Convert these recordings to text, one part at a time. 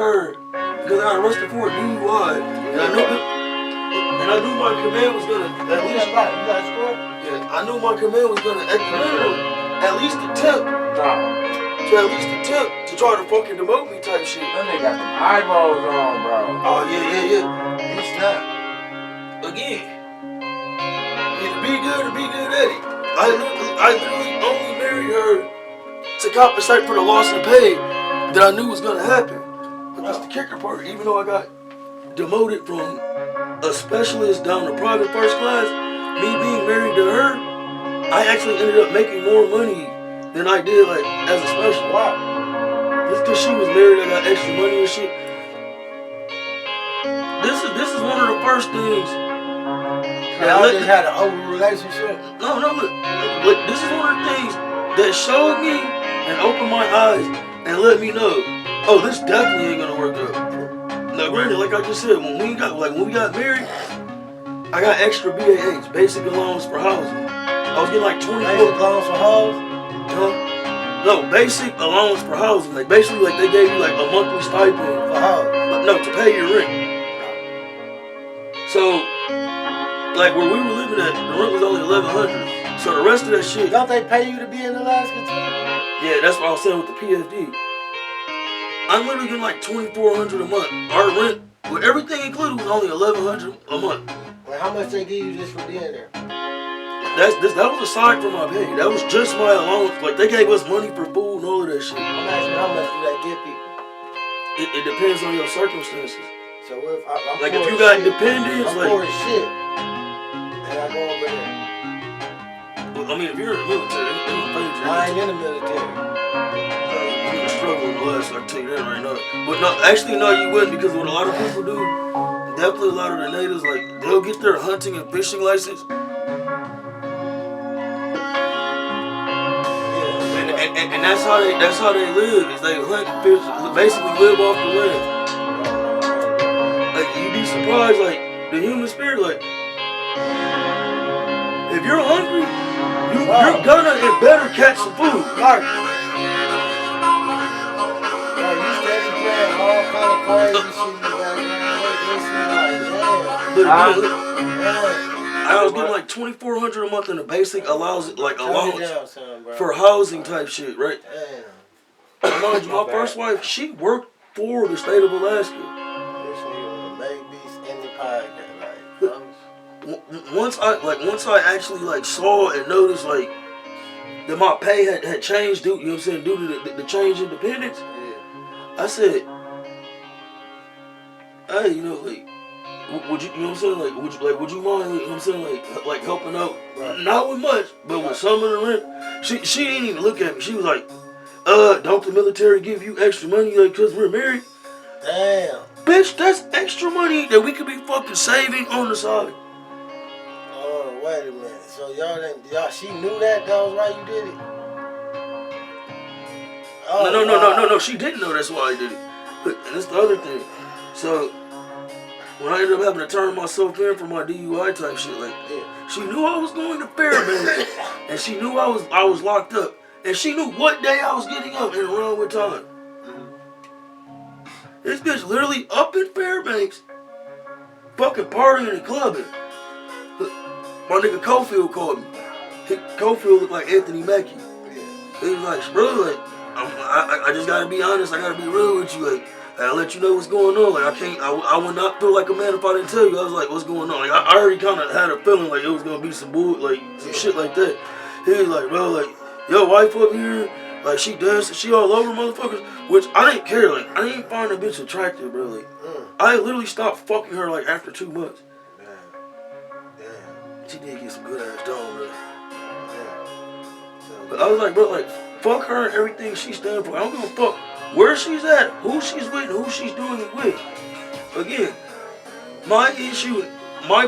her because I got arrested for a DUI. And I knew my command was gonna at least. You got score? Yeah, I knew my command was gonna at the minimum at least attempt. To at least attempt to try to fucking demote me type shit. That nigga got them eyeballs on, bro. Oh yeah. He snapped. Again, either be good or be good at it. I literally only married her to compensate for the loss of pay that I knew was gonna happen. But that's the kicker part. Even though I got demoted from a specialist down to private first class, me being married to her, I actually ended up making more money than I did like as a special. Why? Just because she was married, I got extra money and shit. This is one of the first things. Y'all just had an open relationship? No, look, this is one of the things that showed me and opened my eyes and let me know, oh, this definitely ain't gonna work out. Now, granted, like I just said, when we got married, I got extra BAH, basic allowance for housing. I was getting like 24. Basic allowance for housing? No, basic allowance for housing. Like basically, like they gave you like a monthly stipend for housing. No, to pay your rent. So, like where we were living at, the rent was only $1,100. So the rest of that shit. Don't they pay you to be in Alaska too? Yeah, that's what I was saying with the PFD. I'm literally getting like $2,400 a month. Our rent, with everything included, was only $1,100 a month. Well, how much they give you just for being there? That was aside from my pay. That was just my allowance. Like they gave us money for food and all of that shit. I'm asking how much do they give people? It depends on your circumstances. So if I'm like if you got dependents, I'm like poor as shit, and I go over there. Well, I mean, if you're in the military, I ain't in the military. You're struggling less. I can tell you that right now. But no, actually, no, you wouldn't, because what a lot of people do, definitely a lot of the natives, like they'll get their hunting and fishing license. And that's how they live. Is they hunt and fish, basically live off the land. Like you'd be surprised, like the human spirit, like if you're hungry, you're gonna and better catch some food. Right. Yeah, you steady playing all kind of crazy shit. I was getting like $2,400 a month in a basic allowance for housing type shit, right? Damn. Mind you, my first wife, she worked for the state of Alaska. Once I actually like saw and noticed like that my pay had changed due, you know what I'm saying, due to the change in dependence, I said, hey, you know, like, would you, you know what I'm saying, like, would you mind, you know what I'm saying, like helping out, not with much, but with some of the rent. She didn't even look at me. She was like, don't the military give you extra money, like, cause we're married? Damn. Bitch, that's extra money that we could be fucking saving on the side. Oh, wait a minute. So she knew that was why you did it? Oh, no, she didn't know that's why I did it. But, and that's the other thing. So, when I ended up having to turn myself in for my DUI type shit, like, she knew I was going to Fairbanks, and she knew I was locked up, and she knew what day I was getting up and around what time. This bitch literally up in Fairbanks, fucking partying and clubbing. My nigga Cofield called me. Cofield looked like Anthony Mackie. He was like, bro, like, I just gotta be honest, I gotta be real with you, like, I'll let you know what's going on. Like I would not feel like a man if I didn't tell you. I was like, what's going on? Like I already kind of had a feeling like it was gonna be some bull, like some shit like that. He was like, bro, like your wife up here, like she dancing, she all over motherfuckers. Which I didn't care. Like I didn't find that bitch attractive, bro. Like I literally stopped fucking her like after 2 months. Damn. She did get some good ass dog, bro. But I was like, bro, like fuck her and everything she stand for. I don't give a fuck where she's at, who she's with, who she's doing it with. Again, my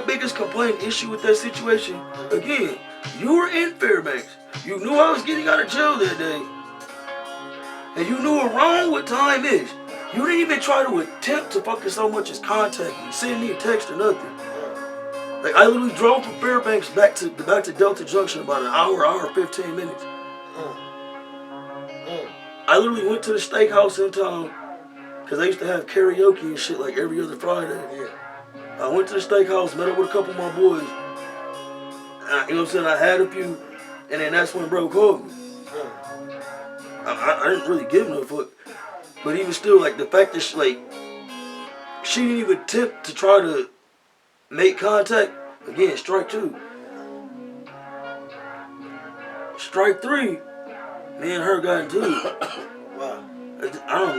biggest complaint issue with that situation, again, you were in Fairbanks. You knew I was getting out of jail that day. And you knew around what time is. You didn't even try to attempt to fucking so much as contact me, send me a text or nothing. Like I literally drove from Fairbanks back to Delta Junction about an hour 15 minutes. I literally went to the steakhouse in town, Cause they used to have karaoke and shit like every other Friday. Yeah. I went to the steakhouse, met up with a couple of my boys. And you know what I'm saying? I had a few, and then that's when bro called me. I didn't really give no fuck, but even still, like the fact that she didn't even attempt to try to make contact. Again, strike 2. Strike 3, me and her got into it. Wow. I don't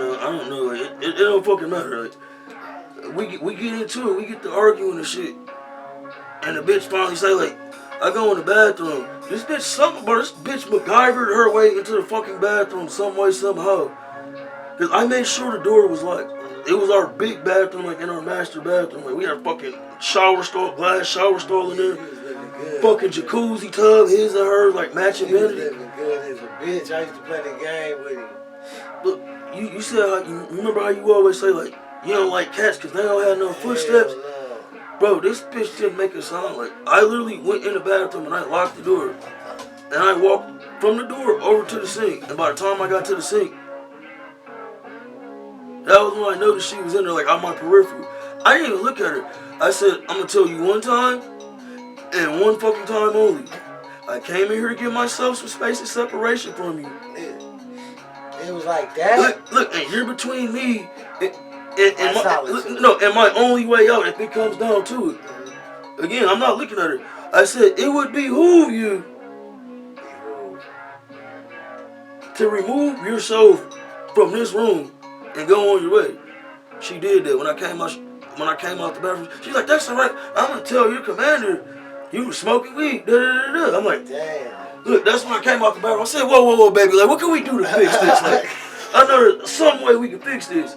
know. Like, it don't fucking matter. Like, we get into it. We get to arguing and shit. And the bitch finally say like, I go in the bathroom. This bitch MacGyvered her way into the fucking bathroom some way, somehow. Cause I made sure the door was locked. It was our big bathroom, like in our master bathroom. Like we had a fucking glass shower stall in there. Fucking jacuzzi tub, his and hers, like matching vanity. Living good as a bitch. I used to play the game with him. Look, you said how you remember how you always say like you don't like cats because they don't have no footsteps. No. Bro, this bitch didn't make a sound. Like I literally went in the bathroom and I locked the door, and I walked from the door over to the sink. And by the time I got to the sink, that was when I noticed she was in there, like on my peripheral. I didn't even look at her. I said, I'm gonna tell you one time, and one fucking time only. I came in here to give myself some space and separation from you. It was like that? Look, and you're between me and my only way out if it comes down to it. Again, I'm not looking at her. I said, it would behoove you to remove yourself from this room and go on your way. She did that when I came out the bathroom. She's like, that's all right. I'm gonna tell your commander you were smoking weed. I'm like, damn. Look, that's when I came out the bathroom. I said, whoa, baby. Like, what can we do to fix this? Like, I know there's some way we can fix this.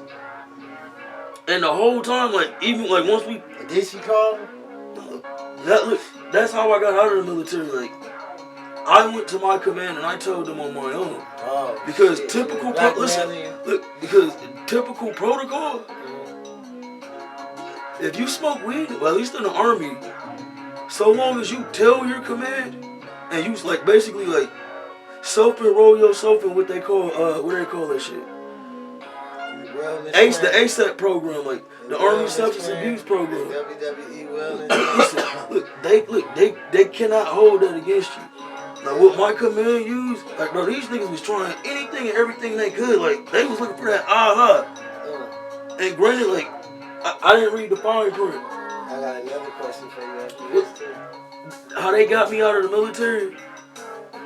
And the whole time, like, even like once we did she call him? That's how I got out of the military. Like, I went to my command and I told them on my own. Oh, because shit. typical typical protocol. If you smoke weed, well, at least in the army, so long as you tell your command and you like basically like self-enroll yourself in what they call that shit. The ASAP program, like the Army Substance Abuse Program. WWE Wellness. They cannot hold that against you. Now what my command used, like bro, these niggas was trying anything and everything they could. Like they was looking for that aha. And granted, like I didn't read the fine print. I got another question for you after this too. How they got me out of the military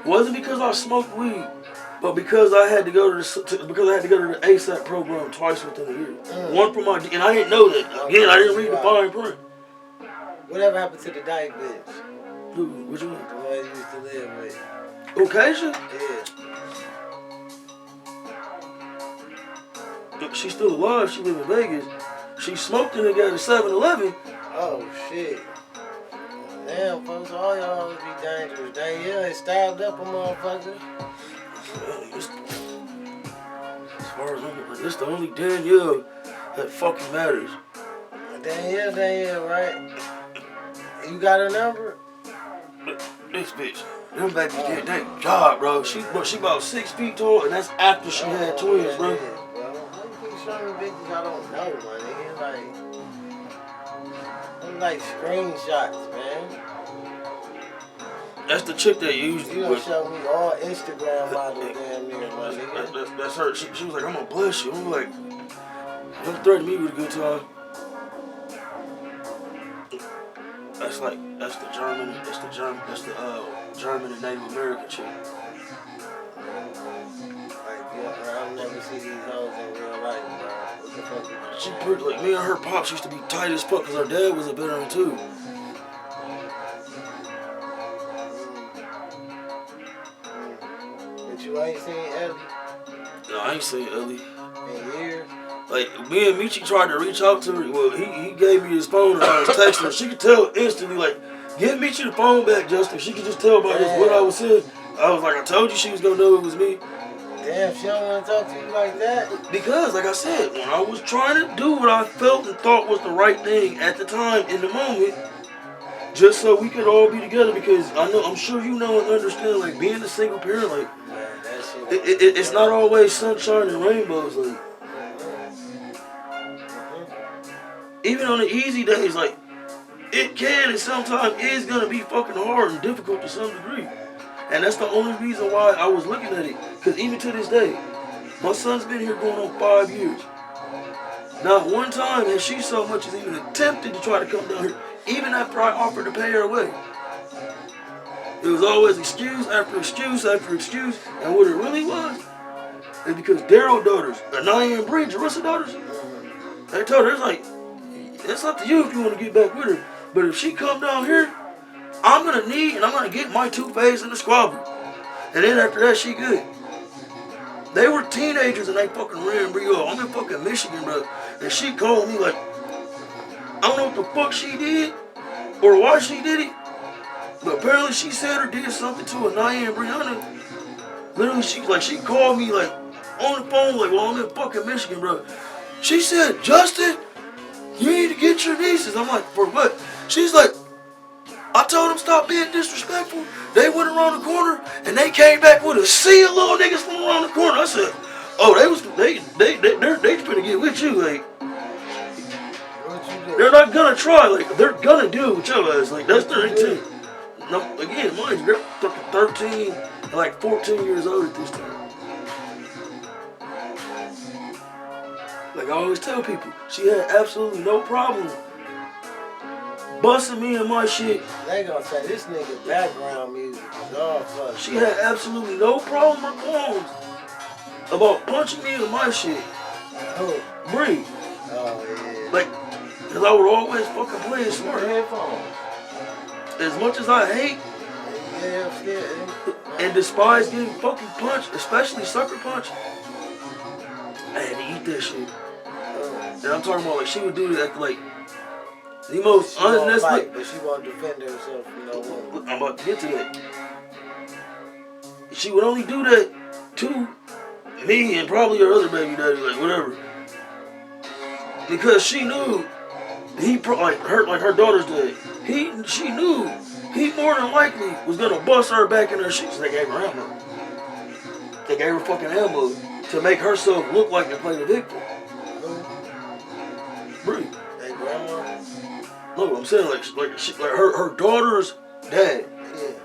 wasn't because I smoked weed, but because I had to go to the ASAP program twice within a year. One for and I didn't know that. Again, I didn't read the fine print. Whatever happened to the dyke bitch? Who? Which one? The one you used to live with. Occasion? Yeah. She's still alive. She live in Vegas. She smoked in the guy at 7-Eleven. Oh shit. Damn, folks, all y'all would be dangerous. Danielle had stabbed up a motherfucker. As far as I'm concerned, this the only Danielle that fucking matters. Danielle, right? You got her number? This bitch, them babies get that job, bro. She about 6 feet tall, and that's after she had twins, bro. How you keep showing bitches I don't know, my nigga? Like screenshots, man. That's the chick that used You don't show me all Instagram models damn near, my nigga. That's her. She was like, I'm gonna bless you. I'm like, don't threaten me with a good time. That's the German and Native American chick. I'll never see these hoes in real life, bro. What the fuck? She pretty, like me and her pops used to be tight as fuck because her dad was a veteran too. But you ain't seen Ellie? No, I ain't seen Ellie in years. Like me and Michi tried to reach out to her. Well, he gave me his phone and I was texting her. She could tell instantly, like, give Michi the phone back, Justin. She could just tell by just what I was saying. I was like, I told you she was gonna know it was me. Damn, she don't want to talk to you like that? Because, like I said, when I was trying to do what I felt and thought was the right thing at the time, in the moment, just so we could all be together, because I'm sure you know and understand, like, being a single parent, like, it's not always sunshine and rainbows, like. even on the easy days, like, it can and sometimes is gonna be fucking hard and difficult to some degree. And that's the only reason why I was looking at it. Because even to this day, my son's been here going on 5 years. Not one time has she so much as even attempted to try to come down here, even after I offered to pay her away. It was always excuse after excuse after excuse. And what it really was is because Daryl's daughters, Anaya and Bree, Jarissa's daughters, they told her, it's like, it's up to you if you want to get back with her. But if she come down here, I'm going to need and I'm going to get my two-phase in the squabble. And then after that, she good. They were teenagers and they fucking ran Bree off. I'm in fucking Michigan, bro. And she called me like, I don't know what the fuck she did or why she did it. But apparently she said or did something to Anaya and Brianna. Literally, she called me like on the phone like, well, I'm in fucking Michigan, bro. She said, Justin, you need to get your nieces. I'm like, for what? She's like, I told them stop being disrespectful. They went around the corner and they came back with a sea of little niggas from around the corner. I said, oh, they're finna get with you, like. They're not gonna try, like they're gonna deal with your ass, like that's their intent. No, again, mind you, they're fucking 13 and like 14 years old at this time. Like I always tell people, she had absolutely no problem busting me and my shit. They gonna say this nigga background music is all fuck. She had absolutely no problem or qualms about punching me in my shit. Who? Bree. Oh yeah. Like, cause I would always fucking play it smart. Headphones. As much as I hate and despise getting fucking punched, especially sucker punch, I had to eat that shit. And I'm talking about like she would do that like the most unnecessary. But she won't defend herself, you know. I'm about to get to that. She would only do that to me and probably her other baby daddy, like whatever, because she knew he like her daughter's dad. She knew he more than likely was gonna bust her back in her shit. So they gave her ammo. They gave her fucking ammo to make herself look like they played the victim. Bree. Hey, grandma. No, I'm saying like her daughter's dad. Yeah.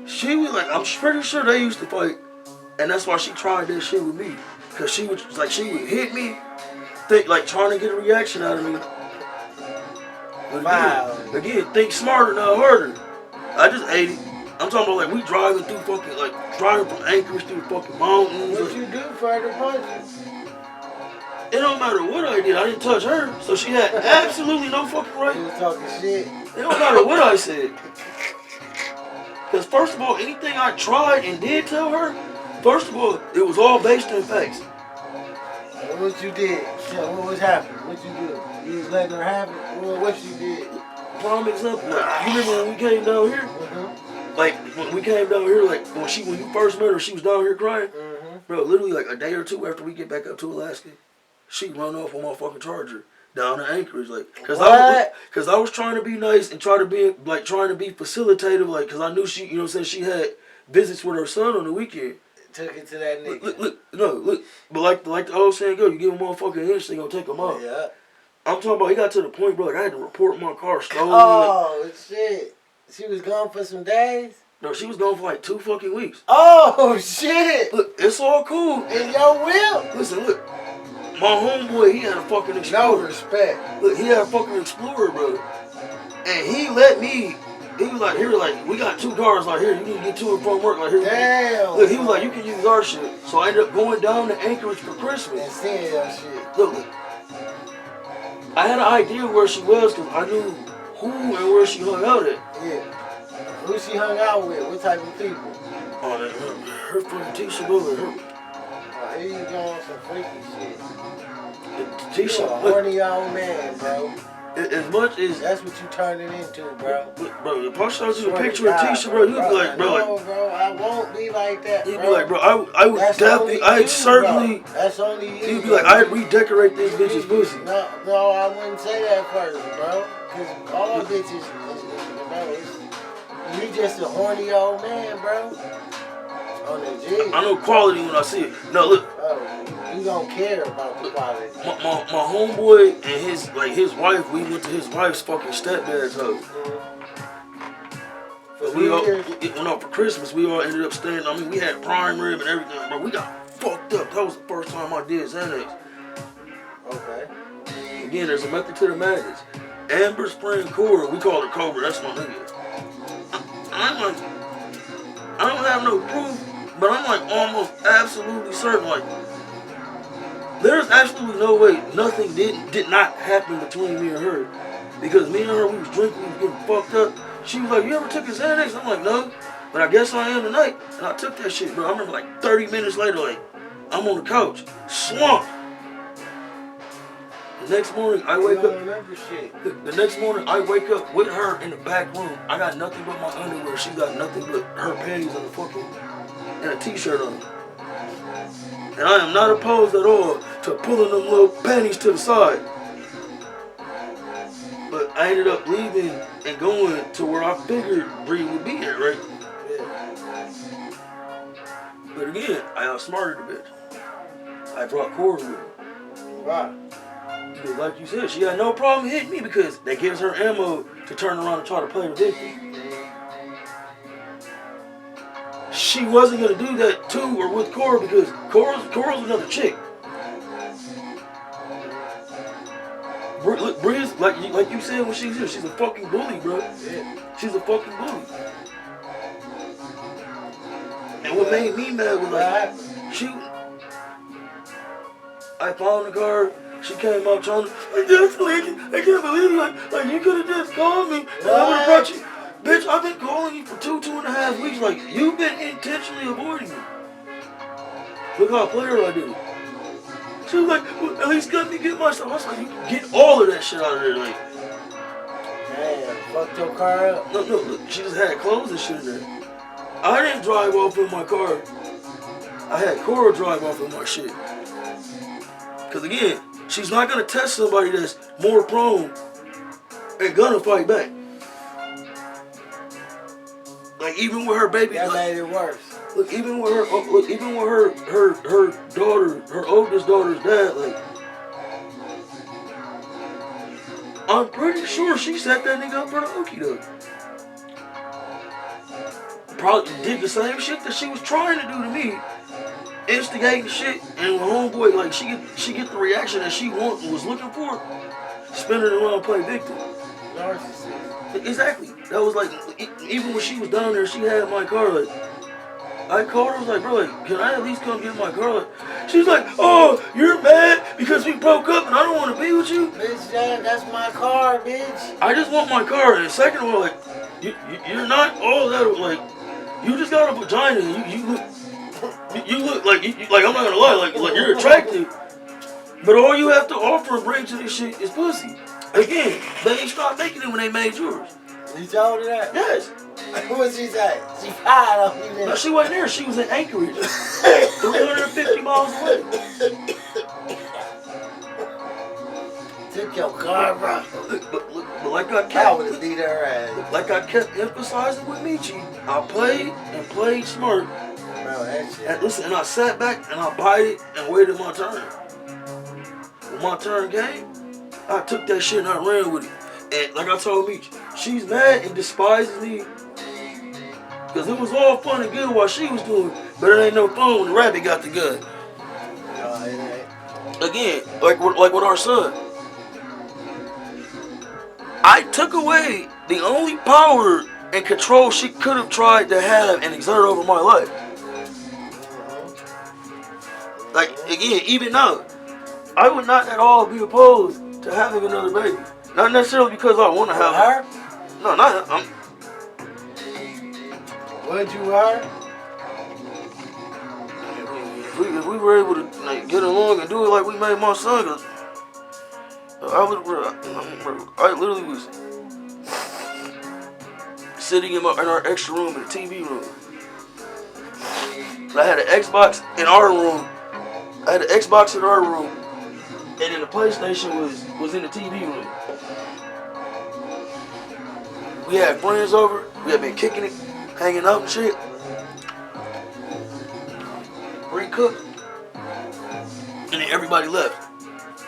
She was like, I'm pretty sure they used to fight, and that's why she tried that shit with me, cause she would hit me, like trying to get a reaction out of me. But again, think smarter, not harder. I just ate it. I'm talking about like we driving through fucking driving from Anchorage through the fucking mountains. What you do for her to punch you? It don't matter what I did. I didn't touch her, so she had absolutely no fucking right. You was talking shit. It don't matter what I said. Because first of all, anything I tried and did tell her, first of all, it was all based in facts. What you did? What was happening? What you do? You was letting her have it? What she did? Prime example, like, you remember when we came down here? Mm-hmm. Like, when we came down here, like, when you first met her, she was down here crying. Mm-hmm. Bro, literally like a day or two after we get back up to Alaska, she run off on my fucking Charger down in Anchorage, like, cause I was trying to be nice and trying to be facilitative, like, cause I knew she, you know what I'm saying, she had visits with her son on the weekend. Took it to that nigga. Look, but like the old saying go, you give a motherfucker an inch, they gonna take him out. Yeah. I'm talking about, he got to the point, bro, like I had to report my car stolen. Oh shit! She was gone for some days. No, she was gone for like 2 fucking weeks. Oh shit! Look, it's all cool. In your will. Listen, look. My homeboy, he had a fucking Explorer. No respect. Look, he had a fucking Explorer, bro. And he let me, he was like, here, like, we got 2 cars, like, here, you need to get to and from work, like, here. Damn. Look, he was like, you can use our shit. So I ended up going down to Anchorage for Christmas. And seeing your shit. Look. I had an idea where she was because I knew who and where she hung out at. Yeah. Who she hung out with? What type of people? Oh, her fucking Tisha Bowler, her. Oh, here you go on some freaky shit. Tisha, you a horny old man, bro. As much as that's what you turning into, bro. Bro, if I showed you a picture of Tisha, bro, you'd be like, bro, no, bro, I won't be like that, bro. You'd be like, bro, I would that's definitely, I'd certainly. Bro. That's only you. You'd be like, I'd redecorate this bitch's pussy. No, I wouldn't say that first, bro. Cause all bitches, bro, you just a horny old man, bro. On the G. I know quality when I see it. No, look. Oh, you don't care about the quality. My homeboy and his wife, we went to his wife's fucking stepdad's house. For Christmas, we all ended up staying. I mean, we had prime rib and everything, bro. We got fucked up. That was the first time I did Xanax. Okay. Again, there's a method to the madness. Amber's friend Cora, we call her Cobra. That's my nigga. I'm like, I don't have no proof, but I'm like almost absolutely certain. Like, there's absolutely no way nothing did not happen between me and her, because me and her, we was drinking, we was getting fucked up. She was like, "You ever took a Xanax?" I'm like, "No, but I guess I am tonight." And I took that shit, bro. I remember like 30 minutes later, like, I'm on the couch, slumped. The next morning, I wake up. The next morning, I wake up with her in the back room. I got nothing but my underwear. She got nothing but her panties and a t-shirt on. And I am not opposed at all to pulling them little panties to the side. But I ended up leaving and going to where I figured Bree would be at, right? Yeah. But again, I outsmarted the bitch. I brought Cora with me. Why? Because like you said, she had no problem hitting me because that gives her ammo to turn around and try to play the victim. She wasn't going to do that to or with Cora because Cora's another chick. Look, Bree's, like you said when she's here, she's a fucking bully, bro. Yeah. She's a fucking bully. And what made me mad was like, I found the car, she came out trying to, I can't believe it, like you could have just called me, and I would have brought you. Bitch, I've been calling you for 2.5 weeks, like, you've been intentionally avoiding me. Look how player I did. She was like, well, at least let me get my stuff. I was like, you can get all of that shit out of there, like. Damn, fucked your car up? No, look, she just had clothes and shit in there. I didn't drive off in my car. I had Cora drive off in my shit. Because again, she's not going to test somebody that's more prone and gonna fight back. Like, even with her baby. That made it worse. Look, even with her daughter, her oldest daughter's dad, like, I'm pretty sure she set that nigga up for the okie doke. Probably did the same shit that she was trying to do to me, instigating shit, and when homeboy, like, she get the reaction that she was looking for, spinning around play victim. Narcissist. Exactly. That was like, even when she was down there, she had my car, like, I called her, I was like, bro, like, can I at least come get my car? Like, she was like, oh, you're mad because we broke up and I don't want to be with you? Bitch, that's my car, bitch. I just want my car. And second of all, like, you're not all that, like, you just got a vagina and you look like, like, I'm not going to lie, like you're attractive. But all you have to offer and bring to this shit is pussy. Again, they ain't stopped making it when they made yours. You told her that? Yes. What she say? She fired on you then? No, she wasn't there. She was in Anchorage. 350 miles away. Took your car, bro. But like I kept, I would have beat her ass. Like I kept emphasizing with Michi, I played smart. Bro, that shit. And listen, and I sat back and I bited and waited my turn. When my turn came, I took that shit and I ran with it. And like I told Meech, she's mad and despises me. Because it was all fun and good while she was doing it, but it ain't no fun when the rabbit got the gun. No, it ain't. Again, like with our son. I took away the only power and control she could have tried to have and exert over my life. Like, again, even now, I would not at all be opposed to having another baby. Not necessarily because I want to have her. No, not her. Would you her? If we were able to, like, get along and do it like we made my son, cause I literally was sitting in our extra room in the TV room. I had an Xbox in our room. And then the PlayStation was in the TV room. We had friends over. We had been kicking it, hanging out and shit. And then everybody left.